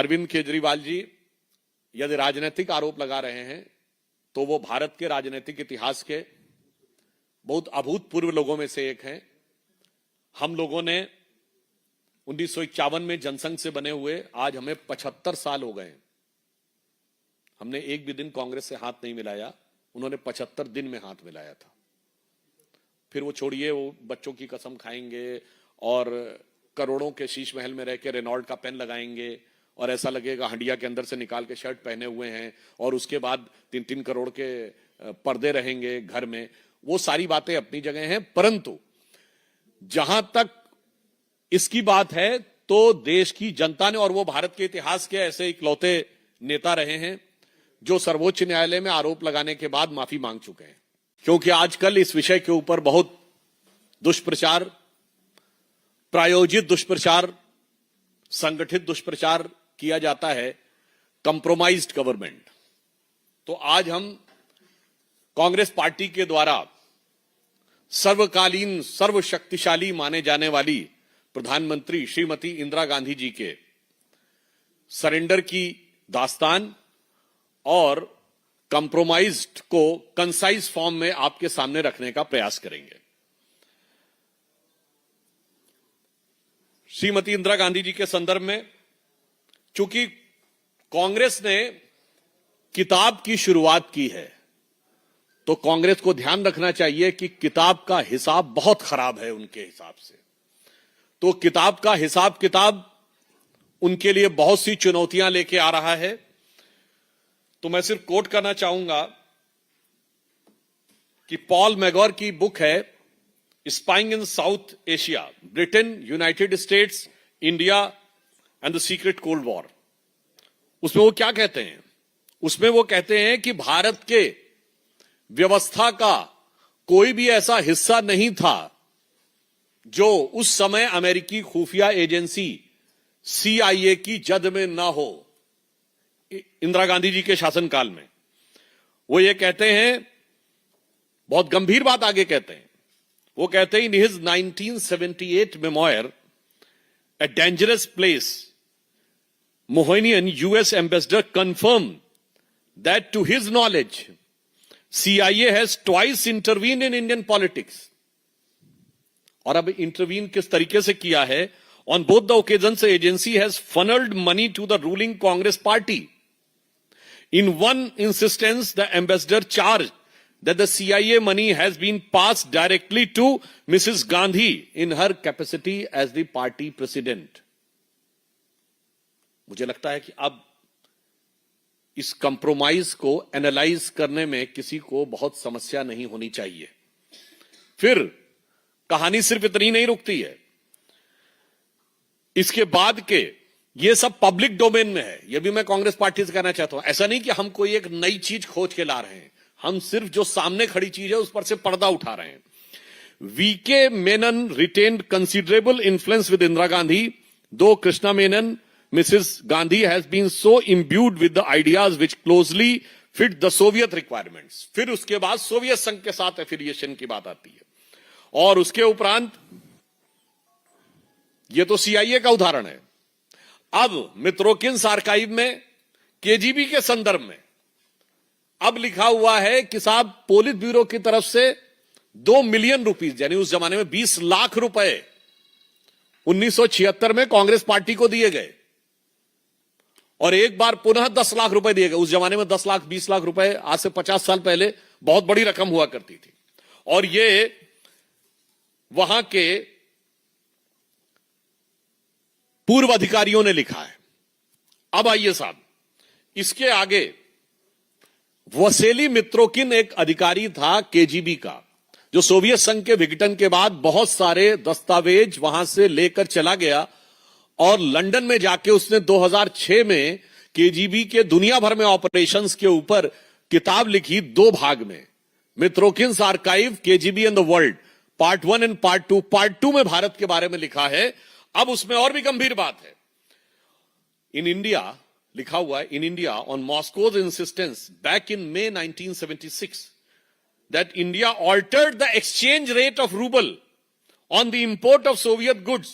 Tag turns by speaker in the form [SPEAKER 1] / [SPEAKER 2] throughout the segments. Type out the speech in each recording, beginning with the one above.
[SPEAKER 1] अरविंद केजरीवाल जी यदि राजनीतिक आरोप लगा रहे हैं तो वो भारत के राजनीतिक इतिहास के बहुत अभूतपूर्व लोगों में से एक हैं। हम लोगों ने 1951 में जनसंघ से बने हुए आज हमें 75 साल हो गए। हमने एक भी दिन कांग्रेस से हाथ नहीं मिलाया, उन्होंने 75 दिन में हाथ मिलाया था। फिर वो छोड़िए, वो बच्चों की कसम खाएंगे और करोड़ों के शीश महल में रह के रेनॉल्ट का पेन लगाएंगे और ऐसा लगेगा हंडिया के अंदर से निकाल के शर्ट पहने हुए हैं, और उसके बाद 3-3 करोड़ के पर्दे रहेंगे घर में। वो सारी बातें अपनी जगह हैं, परंतु जहां तक इसकी बात है तो देश की जनता ने, और वो भारत के इतिहास के ऐसे इकलौते नेता रहे हैं जो सर्वोच्च न्यायालय में आरोप लगाने के बाद माफी मांग चुके हैं। क्योंकि आजकल इस विषय के ऊपर बहुत दुष्प्रचार, प्रायोजित दुष्प्रचार, संगठित दुष्प्रचार किया जाता है, कंप्रोमाइज्ड गवर्नमेंट। तो आज हम कांग्रेस पार्टी के द्वारा सर्वकालीन सर्वशक्तिशाली माने जाने वाली प्रधानमंत्री श्रीमती इंदिरा गांधी जी के सरेंडर की दास्तान और कंप्रोमाइज्ड को कंसाइज फॉर्म में आपके सामने रखने का प्रयास करेंगे। श्रीमती इंदिरा गांधी जी के संदर्भ में, चूंकि कांग्रेस ने किताब की शुरुआत की है, तो कांग्रेस को ध्यान रखना चाहिए कि किताब का हिसाब बहुत खराब है उनके हिसाब से। तो किताब का हिसाब किताब उनके लिए बहुत सी चुनौतियां लेके आ रहा है। तो मैं सिर्फ कोट करना चाहूंगा कि पॉल मैगोर की बुक है spying in south Asia, Britain, United states, India and the secret cold war. उसमें वो क्या कहते हैं? उसमें वो कहते हैं कि भारत के व्यवस्था का कोई भी ऐसा हिस्सा नहीं था जो उस समय अमेरिकी खुफिया एजेंसी CIA की जद में ना हो। इंदिरा गांधी जी के शासनकाल में वो ये कहते हैं, बहुत गंभीर बात आगे कहते हैं। वो कहते हैं in his 1978 memoir a dangerous place, Moynihan US ambassador confirm that to his knowledge CIA has twice intervene in Indian politics. और अब इंटरवीन किस तरीके से किया है? On both the occasions agency has funnelled money to the ruling Congress party. In one instance, the ambassador charged that the CIA money has been passed directly to Mrs. Gandhi in her capacity as the party president. मुझे लगता है कि अब इस compromise को analyse करने में किसी को बहुत समस्या नहीं होनी चाहिए। फिर कहानी सिर्फ इतनी नहीं रुकती है, इसके बाद के ये सब पब्लिक डोमेन में है। ये भी मैं कांग्रेस पार्टी से कहना चाहता हूं। ऐसा नहीं कि हम कोई एक नई चीज खोज के ला रहे हैं, हम सिर्फ जो सामने खड़ी चीज है उस पर से पर्दा उठा रहे हैं। VK Menon retained considerable influence with Indira Gandhi, though Krishna Menon Mrs Gandhi has been so imbued with the ideas which closely fit the Soviet requirements. फिर उसके बाद सोवियत संघ के साथ एफिलिएशन की बात आती है, और उसके उपरांत ये तो CIA का उदाहरण है। अब मित्रोकिन्स आर्काइव में KGB के संदर्भ में अब लिखा हुआ है कि साहब पोलित ब्यूरो की तरफ से 2 मिलियन रुपीस, यानी उस जमाने में 20 लाख रुपए 1976 में कांग्रेस पार्टी को दिए गए, और एक बार पुनः 10 लाख रुपए दिए गए। उस जमाने में 10 लाख 20 लाख रुपए आज से 50 साल पहले बहुत बड़ी रकम हुआ करती थी। और ये वहां के पूर्व अधिकारियों ने लिखा है। अब आइए साहब, इसके आगे वसेली मित्रोकिन एक अधिकारी था KGB का, जो सोवियत संघ के विघटन के बाद बहुत सारे दस्तावेज वहां से लेकर चला गया, और लंदन में जाके उसने 2006 में KGB के दुनिया भर में ऑपरेशंस के ऊपर किताब लिखी 2 भाग में, Mitrokhin's archive KGB and the world, part 1 and part 2। Part 2 में भारत के बारे में लिखा है। अब उसमें और भी गंभीर बात है। इन इंडिया लिखा हुआ है, in India on Moscow's insistence back in May 1976 that India altered the exchange rate of rouble on the import of Soviet goods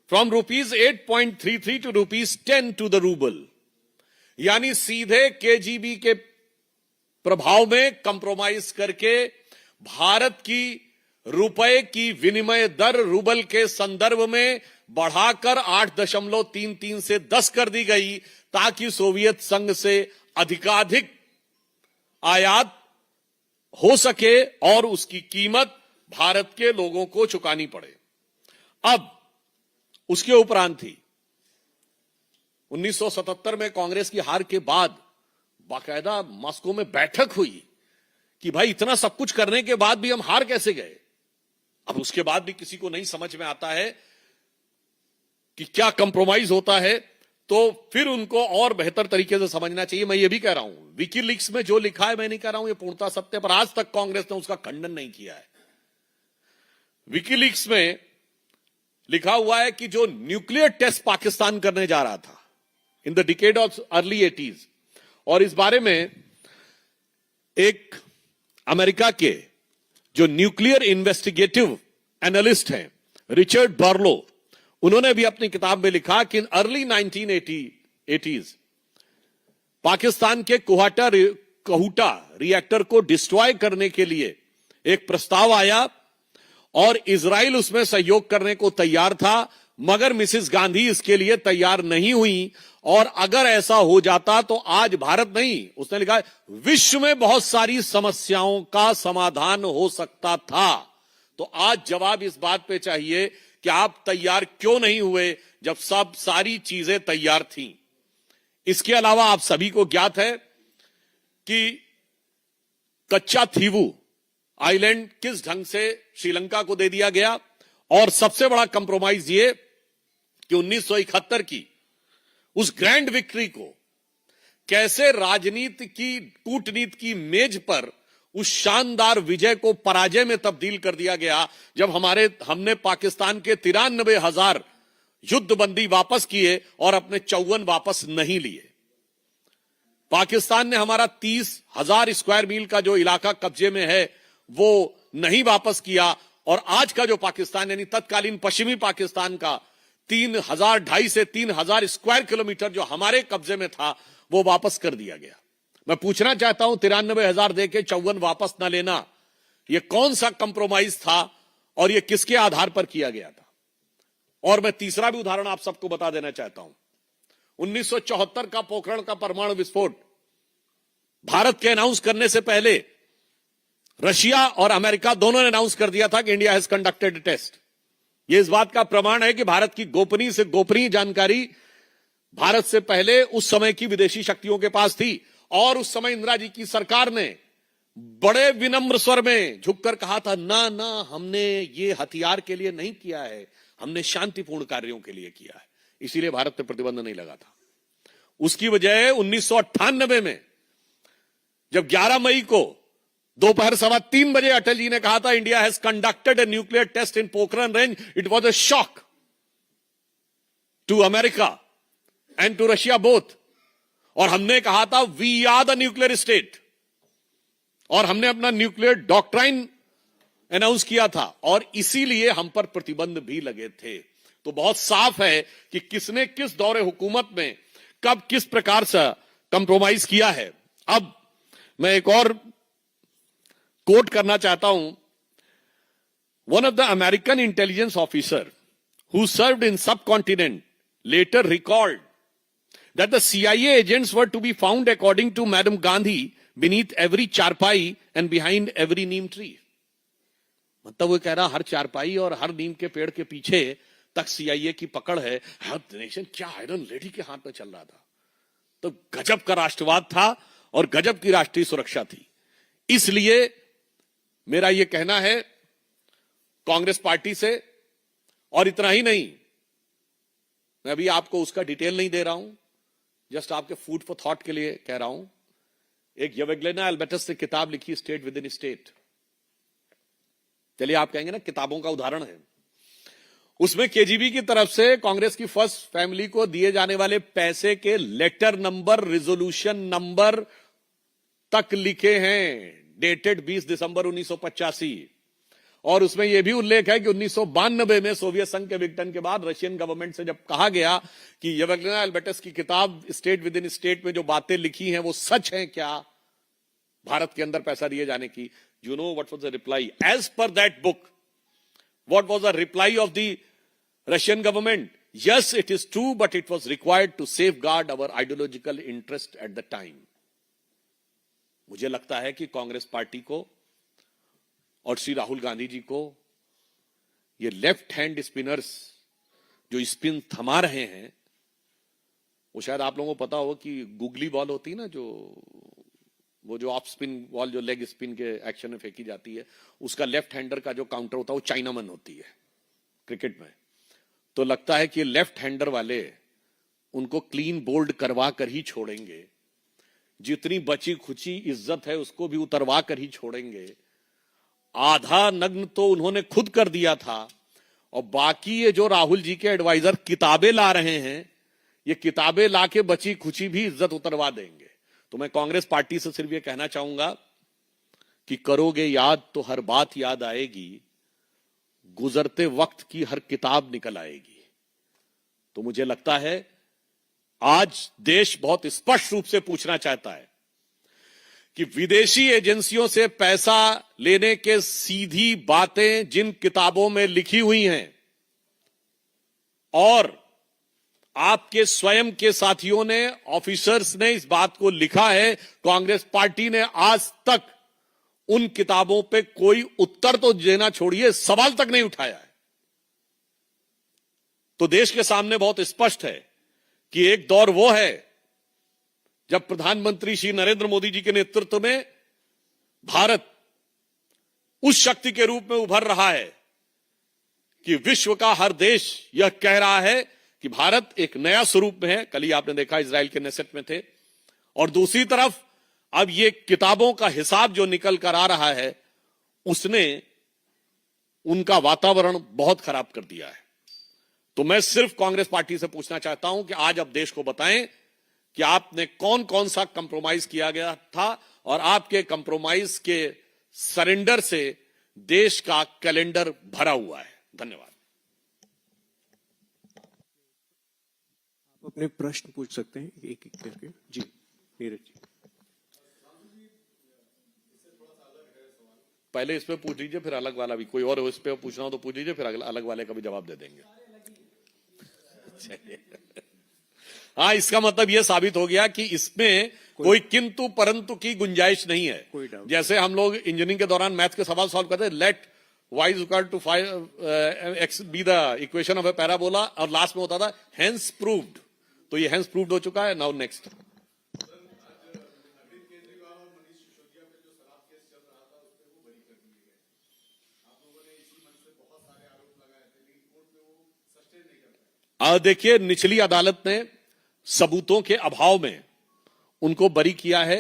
[SPEAKER 1] from ₹8.33 to ₹10 to the rouble, यानी सीधे केजीबी के प्रभाव में कंप्रोमाइज करके भारत की रुपए की विनिमय दर रूबल के संदर्भ में बढ़ाकर 8.33 से 10 कर दी गई, ताकि सोवियत संघ से अधिकाधिक आयात हो सके और उसकी कीमत भारत के लोगों को चुकानी पड़े। अब उसके उपरांत थी 1977 में कांग्रेस की हार के बाद बाकायदा मॉस्को में बैठक हुई कि भाई इतना सब कुछ करने के बाद भी हम हार कैसे गए। अब उसके बाद भी किसी को नहीं समझ में आता है कि क्या कंप्रोमाइज होता है, तो फिर उनको और बेहतर तरीके से समझना चाहिए। मैं ये भी कह रहा हूं, विकीलीक्स में जो लिखा है मैं नहीं कह रहा हूं ये पूर्णतः सत्य, पर आज तक कांग्रेस ने उसका खंडन नहीं किया है। विकीलीक्स में लिखा हुआ है कि जो न्यूक्लियर टेस्ट पाकिस्तान करने जा रहा था in the decade of early 80s, और इस बारे में एक अमेरिका के जो न्यूक्लियर इन्वेस्टिगेटिव एनालिस्ट हैं रिचर्ड बर्लो, उन्होंने भी अपनी किताब में लिखा कि इन अर्ली 1980s पाकिस्तान के कहूटा रिएक्टर को डिस्ट्रॉय करने के लिए एक प्रस्ताव आया और इजराइल उसमें सहयोग करने को तैयार था, मगर मिसेस गांधी इसके लिए तैयार नहीं हुई। और अगर ऐसा हो जाता तो आज भारत नहीं, उसने लिखा है, विश्व में बहुत सारी समस्याओं का समाधान हो सकता था। तो आज जवाब इस बात पे चाहिए कि आप तैयार क्यों नहीं हुए जब सब सारी चीजें तैयार थीं। इसके अलावा आप सभी को ज्ञात है कि कच्चा थीवू आइलैंड किस ढंग से श्रीलंका को दे दिया गया, और सबसे बड़ा कंप्रोमाइज ये कि 1971 की उस ग्रैंड विक्ट्री को कैसे राजनीति की कूटनीति की मेज पर उस शानदार विजय को पराजय में तब्दील कर दिया गया, जब हमने पाकिस्तान के 93,000 युद्धबंदी वापस किए और अपने 54 वापस नहीं लिए। पाकिस्तान ने हमारा 30,000 स्क्वायर मील का जो इलाका कब्जे में है वो नहीं वापस किया, और आज का जो पाकिस्तान यानी तत्कालीन पश्चिमी पाकिस्तान का 2,500 से 3,000 स्क्वायर किलोमीटर जो हमारे कब्जे में था वो वापस कर दिया गया। मैं पूछना चाहता हूं, 93,000 देके 54 वापस ना लेना, ये कौन सा कंप्रोमाइज था और ये किसके आधार पर किया गया था। और मैं तीसरा भी उदाहरण आप सबको बता देना चाहता हूं, 1974 का पोखरण का परमाणु विस्फोट भारत के अनाउंस करने से पहले रशिया और अमेरिका दोनों ने अनाउंस कर दिया था कि इंडिया हैज कंडक्टेड टेस्ट। यह इस बात का प्रमाण है कि भारत की गोपनीय से गोपनीय जानकारी भारत से पहले उस समय की विदेशी शक्तियों के पास थी, और उस समय इंदिरा जी की सरकार ने बड़े विनम्र स्वर में झुककर कहा था, ना ना, हमने ये हथियार के लिए नहीं किया है, हमने शांतिपूर्ण कार्यों के लिए किया है, इसीलिए भारत पे प्रतिबंध नहीं लगा था। उसकी वजह 1998 में जब 11 मई को दोपहर 3:15 बजे अटल जी ने कहा था, India has conducted a nuclear test in Pokhran range, it was a shock to America and to Russia both. और हमने कहा था, we are the nuclear state, और हमने अपना न्यूक्लियर डॉक्ट्राइन अनाउंस किया था, और इसीलिए हम पर प्रतिबंध भी लगे थे। तो बहुत साफ है कि किसने किस दौरे हुकूमत में कब किस प्रकार से कंप्रोमाइज किया है। अब मैं एक और कोट करना चाहता हूं, one of the American intelligence officer who served in subcontinent later record that the CIA agents were to be found according to Madam Gandhi beneath every charpai and behind every neem tree। मतलब वो कह रहा हर चारपाई और हर नीम के पेड़ के पीछे तक CIA की पकड़ है। नेशन क्या आयरन लेडी के हाथ में चल रहा था। तो गजब का राष्ट्रवाद था और गजब की राष्ट्रीय सुरक्षा थी। इसलिए मेरा यह कहना है कांग्रेस पार्टी से, और इतना ही नहीं, मैं अभी आपको उसका डिटेल नहीं दे रहा हूं, जस्ट आपके फूड फॉर थॉट के लिए कह रहा हूं। एक यवेग्लेना एल्बर्टस ने किताब लिखी, स्टेट विद इन स्टेट। चलिए आप कहेंगे ना किताबों का उदाहरण है, उसमें केजीबी की तरफ से कांग्रेस की फर्स्ट फैमिली को दिए जाने वाले पैसे के लेटर नंबर, रिजोल्यूशन नंबर तक लिखे हैं, डेटेड 20 दिसंबर 1985। और उसमें यह भी उल्लेख है कि 1992 में सोवियत संघ के विघटन के बाद रशियन गवर्नमेंट से जब कहा गया कि येवगेना एल्बर्टस की किताब स्टेट विद इन स्टेट में जो बातें लिखी हैं वो सच हैं क्या, भारत के अंदर पैसा दिए जाने की, you know what was the reply as per that book, what was the reply of the Russian government? Yes, it is true, but it was required to safeguard our ideological interest at the time. मुझे लगता है कि Congress party को और श्री राहुल गांधी जी को ये left hand spinners जो spin थमा रहे हैं, वो शायद आप लोगों को पता हो कि गुगली बॉल होती है ना, वो जो ऑफ स्पिन बॉल जो लेग स्पिन के एक्शन में फेंकी जाती है, उसका लेफ्ट हैंडर का जो काउंटर होता है वो चाइनामन होती है क्रिकेट में। तो लगता है कि लेफ्ट हैंडर वाले उनको क्लीन बोल्ड करवा कर ही छोड़ेंगे, जितनी बची खुची इज्जत है उसको भी उतरवा कर ही छोड़ेंगे। आधा नग्न तो उन्होंने खुद कर दिया था, और बाकी ये जो राहुल जी के एडवाइजर किताबें ला रहे हैं, ये किताबें लाके बची खुची भी इज्जत उतरवा देंगे। तो मैं कांग्रेस पार्टी से सिर्फ ये कहना चाहूंगा कि करोगे याद तो हर बात याद आएगी, गुजरते वक्त की हर किताब निकल आएगी। तो मुझे लगता है आज देश बहुत स्पष्ट रूप से पूछना चाहता है कि विदेशी एजेंसियों से पैसा लेने के सीधी बातें जिन किताबों में लिखी हुई हैं और आपके स्वयं के साथियों ने, ऑफिसर्स ने इस बात को लिखा है, कांग्रेस पार्टी ने आज तक उन किताबों पे कोई उत्तर तो देना छोड़िए, सवाल तक नहीं उठाया है। तो देश के सामने बहुत स्पष्ट है कि एक दौर वो है जब प्रधानमंत्री श्री नरेंद्र मोदी जी के नेतृत्व में भारत उस शक्ति के रूप में उभर रहा है कि विश्व का हर देश यह कह रहा है कि भारत एक नया स्वरूप में है। कल ही आपने देखा इजराइल के नेसेट में थे, और दूसरी तरफ अब ये किताबों का हिसाब जो निकल कर आ रहा है, उसने उनका वातावरण बहुत खराब कर दिया है। तो मैं सिर्फ कांग्रेस पार्टी से पूछना चाहता हूं कि आज अब देश को बताएं कि आपने कौन कौन सा कंप्रोमाइज किया गया था, और आपके कंप्रोमाइज के सरेंडर से देश का कैलेंडर भरा हुआ है। धन्यवाद।
[SPEAKER 2] आप अपने प्रश्न पूछ सकते हैं एक एक करके। जी नीरज जी,
[SPEAKER 1] पहले इस पे पूछ लीजिए, फिर अलग वाला भी कोई और इस पे पूछना हो तो पूछ लीजिए, फिर अलग वाले का भी जवाब दे देंगे। हाँ, इसका मतलब यह साबित हो गया कि इसमें कोई किंतु परंतु की गुंजाइश नहीं है। जैसे हम लोग इंजीनियरिंग के दौरान मैथ के सवाल सॉल्व करते हैं, let y is equal to 5x be the equation of a parabola, और लास्ट में होता था हेंस प्रूव्ड। तो ये हेंस प्रूव्ड हो चुका है। Now next. देखिए, निचली अदालत ने सबूतों के अभाव में उनको बरी किया है।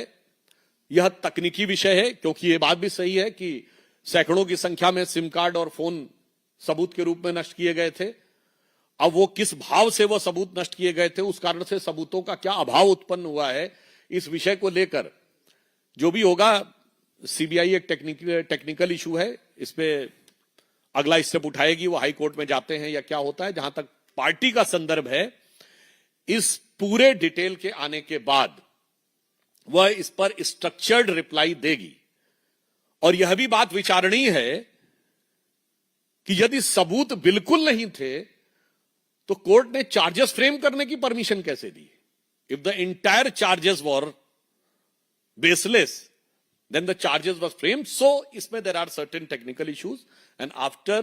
[SPEAKER 1] यह तकनीकी विषय है, क्योंकि यह बात भी सही है कि सैकड़ों की संख्या में सिम कार्ड और फोन सबूत के रूप में नष्ट किए गए थे। अब वो किस भाव से वो सबूत नष्ट किए गए थे, उस कारण से सबूतों का क्या अभाव उत्पन्न हुआ है, इस विषय को लेकर जो भी होगा, सीबीआई एक टेक्निकल इशू है, इस पे अगला स्टेप उठाएगी। वो हाई कोर्ट में जाते हैं या क्या होता है। जहां तक पार्टी का संदर्भ है, इस पूरे डिटेल के आने के बाद वह इस पर स्ट्रक्चर्ड रिप्लाई देगी। और यह भी बात विचारणीय है कि यदि सबूत बिल्कुल नहीं थे तो कोर्ट ने चार्जेस फ्रेम करने की परमिशन कैसे दी? If the entire charges were baseless, then the charges was framed. So इसमें there are certain technical issues, and after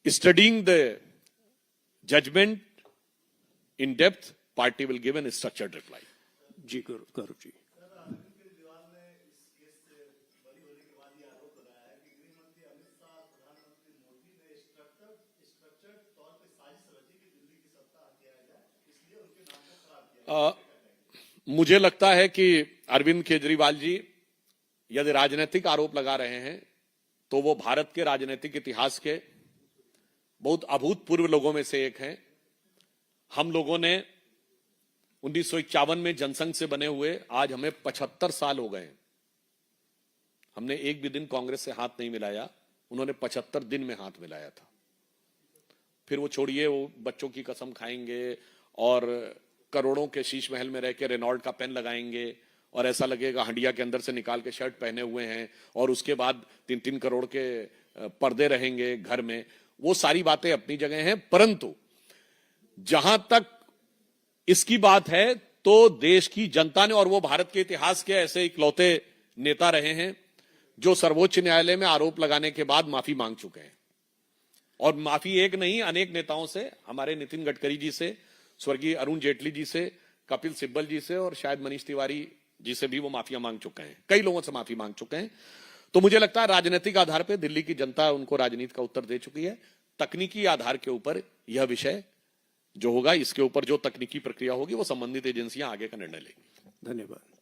[SPEAKER 1] studying the judgment in depth, party will give a structured reply.
[SPEAKER 2] जी करो जी।
[SPEAKER 1] मुझे लगता है कि अरविंद केजरीवाल जी यदि राजनीतिक आरोप लगा रहे हैं तो वो भारत के राजनीतिक इतिहास के बहुत अभूतपूर्व लोगों में से एक हैं। हम लोगों ने 1951 में जनसंघ से बने हुए आज हमें 75 साल हो गए। हमने एक भी दिन कांग्रेस से हाथ नहीं मिलाया, उन्होंने 75 दिन में हाथ मिलाया था। फिर वो छोड़िए, वो बच्चों की कसम खाएंगे और करोड़ों के शीश महल में रह के रेनॉल्ट का पेन लगाएंगे और ऐसा लगेगा हंडिया के अंदर से निकाल के शर्ट पहने हुए हैं, और उसके बाद 3-3 करोड़ के पर्दे रहेंगे घर में। वो सारी बातें अपनी जगह हैं, परंतु जहां तक इसकी बात है तो देश की जनता ने, और वो भारत के इतिहास के ऐसे इकलौते नेता रहे हैं जो सर्वोच्च न्यायालय में आरोप लगाने के बाद माफी मांग चुके हैं। और माफी एक नहीं, अनेक नेताओं से, हमारे नितिन गडकरी जी से, स्वर्गीय अरुण जेटली जी से, कपिल सिब्बल जी से और शायद मनीष तिवारी जी से भी वो माफिया मांग चुके हैं। कई लोगों से माफी मांग चुके हैं। तो मुझे लगता है राजनीतिक आधार पर दिल्ली की जनता उनको राजनीति का उत्तर दे चुकी है। तकनीकी आधार के ऊपर यह विषय जो होगा, इसके ऊपर जो तकनीकी प्रक्रिया होगी वो संबंधित एजेंसियां आगे का निर्णय लेंगी।
[SPEAKER 2] धन्यवाद।